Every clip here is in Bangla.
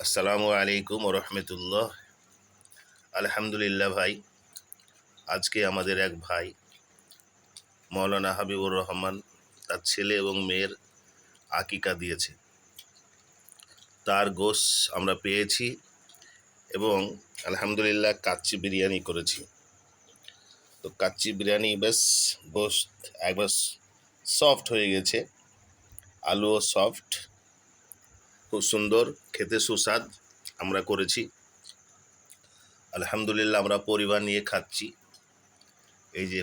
আসসালামু আলাইকুম রহমতুল্লাহ। আলহামদুলিল্লাহ ভাই, আজকে আমাদের এক ভাই মৌলানা হাবিবুর রহমান তার ছেলে এবং মেয়ের আকিকা দিয়েছে। তার গোশ আমরা পেয়েছি এবং আলহামদুলিল্লাহ কাচ্চি বিরিয়ানি করেছি। তো কাচ্চি বিরিয়ানি বেশ গোশত একবার সফট হয়ে গেছে, আলুও সফট, খুব সুন্দর খেতে সুস্বাদ আমরা করেছি। আলহামদুলিল্লাহ আমরা পরিবার নিয়ে খাচ্ছি। এই যে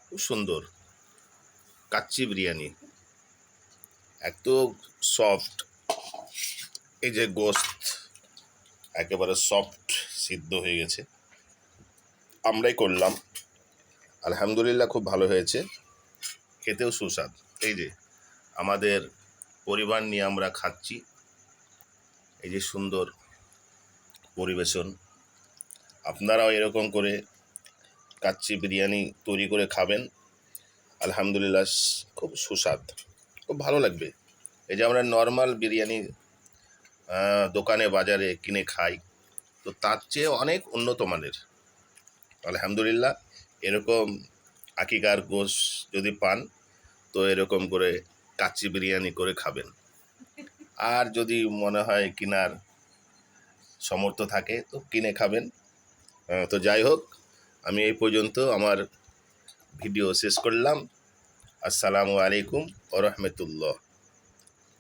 খুব সুন্দর কাচ্চি বিরিয়ানি, এত সফট, এই যে গোশত একেবারে সফট সিদ্ধ হয়ে গেছে, আমরাই করলাম। আলহামদুলিল্লাহ খুব ভালো হয়েছে, খেতেও সুস্বাদ। এই যে আমাদের পরিবার নিয়ে আমরা খাচ্ছি, এই যে সুন্দর পরিবেশন। আপনারাও এরকম করে কাচ্চি বিরিয়ানি তৈরি করে খাবেন, আলহামদুলিল্লাহ খুব সুস্বাদ, খুব ভালো লাগবে। এই যে আমরা নর্মাল বিরিয়ানি দোকানে বাজারে কিনে খাই, তো তার চেয়ে অনেক উন্নত মানের। আলহামদুলিল্লাহ এরকম আকিকার গোশ যদি পান তো এরকম করে কাচ্চি বিরিয়ানি করে খাবেন। আর যদি মনে হয় কেনার সামর্থ্য থাকে তো কিনে খাবেন। তো যাই হোক, আমি এই পর্যন্ত আমার ভিডিও শেষ করলাম। আসসালামু আলাইকুম ওয়া রাহমাতুল্লাহ।